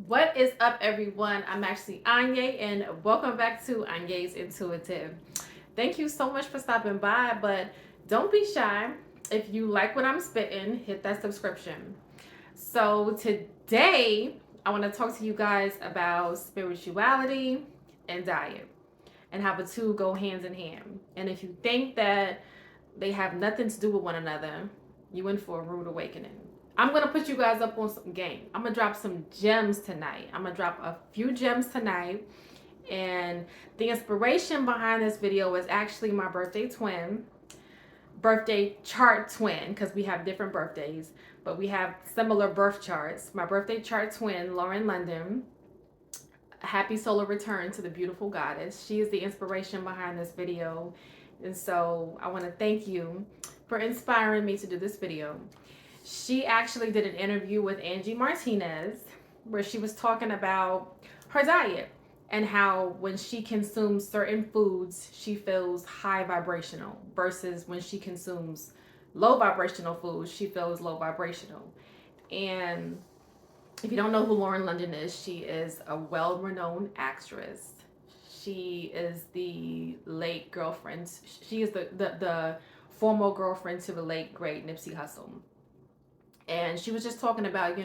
What is up, everyone? I'm actually Anya, and welcome back to Anya's Intuitive. Thank you so much for stopping by, but don't be shy. If you like what I'm spitting, hit that subscription. So, today, I want to talk to you guys about spirituality and diet and how the two go hands in hand. And if you think that they have nothing to do with one another, you in for a rude awakening. I'm gonna put you guys up on some game. I'm gonna drop some gems tonight. I'm gonna drop a few gems tonight. And the inspiration behind this video is actually my birthday chart twin, because we have different birthdays, but we have similar birth charts. My birthday chart twin, Lauren London. Happy solar return to the beautiful goddess. She is the inspiration behind this video. And so I want to thank you for inspiring me to do this video. She actually did an interview with Angie Martinez where she was talking about her diet and how when she consumes certain foods, she feels high vibrational versus when she consumes low vibrational foods, she feels low vibrational. And if you don't know who Lauren London is, she is a well renowned actress. She is the late girlfriend. She is the former girlfriend to the late great Nipsey Hussle. And she was just talking about,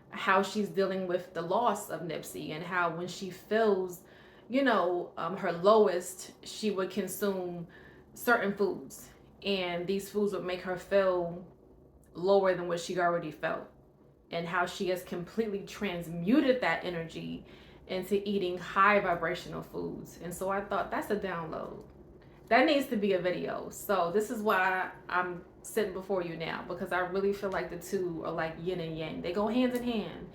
how she's dealing with the loss of Nipsey and how when she feels, her lowest, she would consume certain foods. And these foods would make her feel lower than what she already felt, and how she has completely transmuted that energy into eating high vibrational foods. And so I thought that's a download. That needs to be a video. So this is why I'm sitting before you now, because I really feel like the two are like yin and yang. They go hand in hand.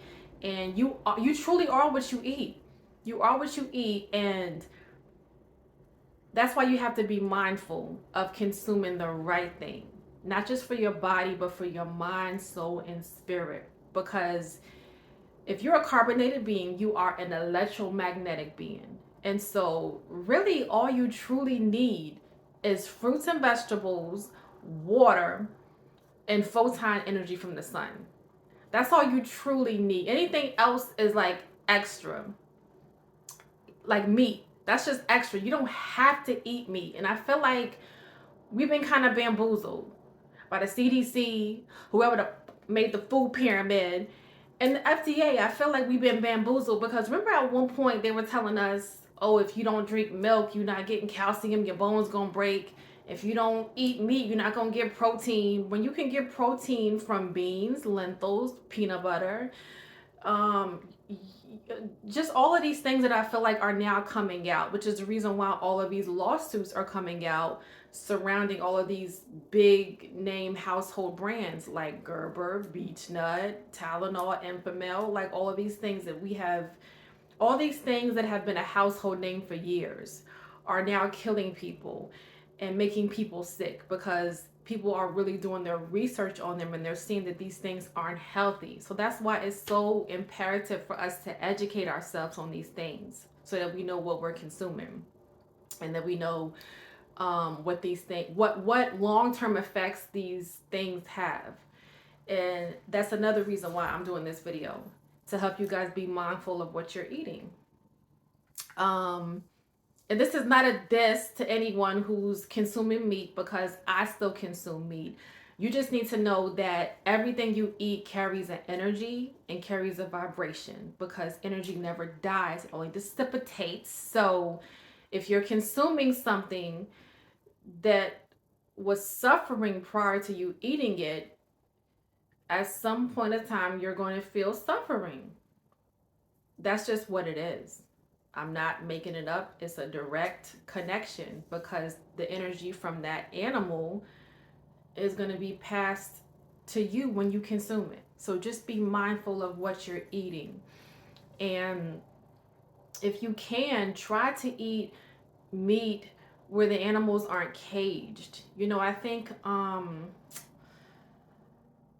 And you truly are what you eat. You are what you eat, and that's why you have to be mindful of consuming the right thing. Not just for your body, but for your mind, soul, and spirit. Because if you're a carbonated being, you are an electromagnetic being. And so, really, all you truly need is fruits and vegetables, water, and photon energy from the sun. That's all you truly need. Anything else is like extra, like meat. That's just extra. You don't have to eat meat. And I feel like we've been kind of bamboozled by the CDC, whoever made the food pyramid, and the FDA. I feel like we've been bamboozled because remember at one point they were telling us, oh, if you don't drink milk, you're not getting calcium, your bones gonna break. If you don't eat meat, you're not gonna get protein. When you can get protein from beans, lentils, peanut butter, um, just all of these things that I feel like are now coming out, which is the reason why all of these lawsuits are coming out surrounding all of these big name household brands like Gerber, Beechnut, Tylenol, Enfamil, like all of these things that we have, all these things that have been a household name for years are now killing people and making people sick because people are really doing their research on them and they're seeing that these things aren't healthy. So that's why it's so imperative for us to educate ourselves on these things so that we know what we're consuming and that we know what these things, what long-term effects these things have. And that's another reason why I'm doing this video, to help you guys be mindful of what you're eating. um and this is not a diss to anyone who's consuming meat, because I still consume meat. You just need to know that everything you eat carries an energy and carries a vibration, because energy never dies, it only dissipates. So if you're consuming something that was suffering prior to you eating it, at some point in time you're going to feel suffering. That's just what it is. I'm not making it up. It's a direct connection, because the energy from that animal is going to be passed to you when you consume it. So just be mindful of what you're eating. And if you can, try to eat meat where the animals aren't caged. I think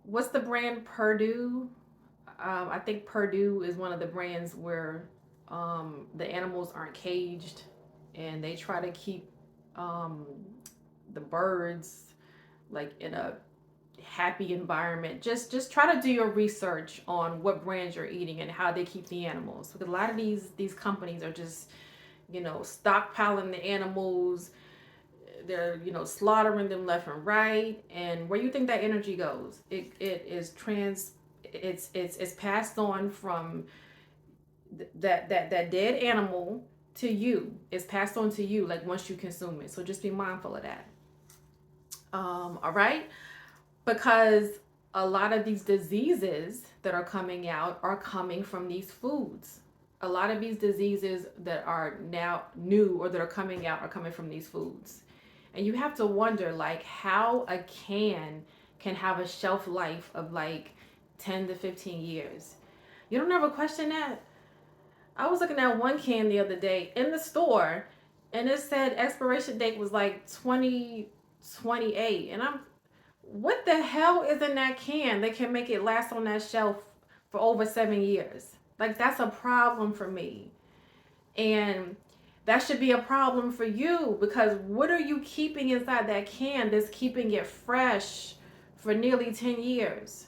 what's the brand, Purdue? I think Purdue is one of the brands where the animals aren't caged, and they try to keep um, the birds like in a happy environment. Just try to do your research on what brands you're eating and how they keep the animals, because a lot of these companies are just, stockpiling the animals. They're, slaughtering them left and right. And where you think that energy goes, it is it's passed on from that dead animal to you. It's passed on to you, like, once you consume it. So just be mindful of that. All right, because a lot of these diseases that are coming out are coming from these foods. A lot of these diseases that are now new or that are coming out are coming from these foods. And you have to wonder, like, how a can have a shelf life of like 10 to 15 years. You don't ever question that? I was looking at one can the other day in the store, and it said expiration date was like 2028. And I'm, what the hell is in that can that can make it last on that shelf for over 7 years? Like, that's a problem for me. And that should be a problem for you, because what are you keeping inside that can that's keeping it fresh for nearly 10 years?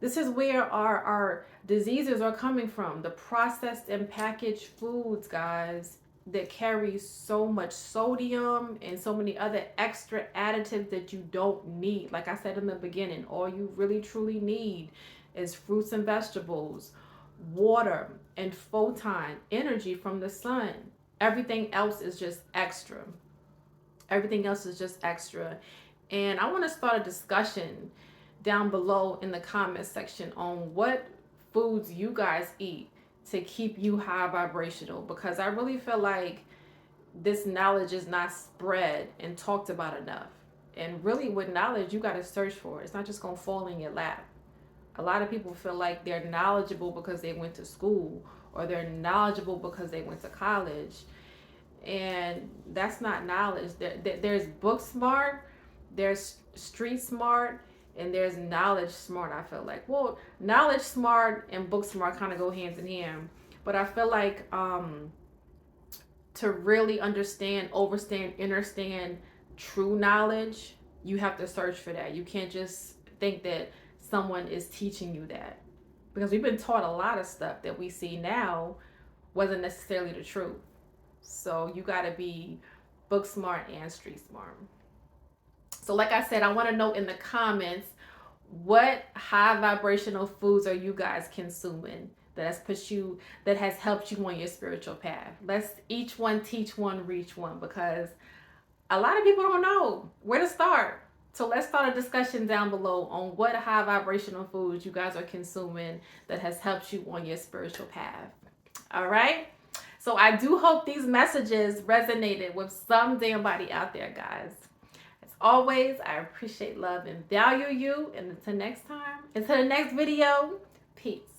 This is where our diseases are coming from. The processed and packaged foods, guys, that carry so much sodium and so many other extra additives that you don't need. Like I said in the beginning, all you really truly need is fruits and vegetables, water, and photon energy from the sun. Everything else is just extra. Everything else is just extra. And I want to start a discussion down below in the comment section on what foods you guys eat to keep you high vibrational, because I really feel like this knowledge is not spread and talked about enough. And really, with knowledge, you got to search for it. It's not just going to fall in your lap. A lot of people feel like they're knowledgeable because they went to school, or they're knowledgeable because they went to college. And that's not knowledge. There's book smart, there's street smart, and there's knowledge smart. I feel like, well, knowledge smart and book smart kind of go hands in hand. But I feel like to really understand, overstand, understand true knowledge, you have to search for that. You can't just think that someone is teaching you that, because we've been taught a lot of stuff that we see now wasn't necessarily the truth. So you got to be book smart and street smart. So like I said, I want to know in the comments, what high vibrational foods are you guys consuming that has helped you on your spiritual path? Let's each one teach one, reach one, because a lot of people don't know where to start. So let's start a discussion down below on what high vibrational foods you guys are consuming that has helped you on your spiritual path. All right? So I do hope these messages resonated with some damn body out there, guys. As always, I appreciate, love, and value you. And until next time, until the next video, peace.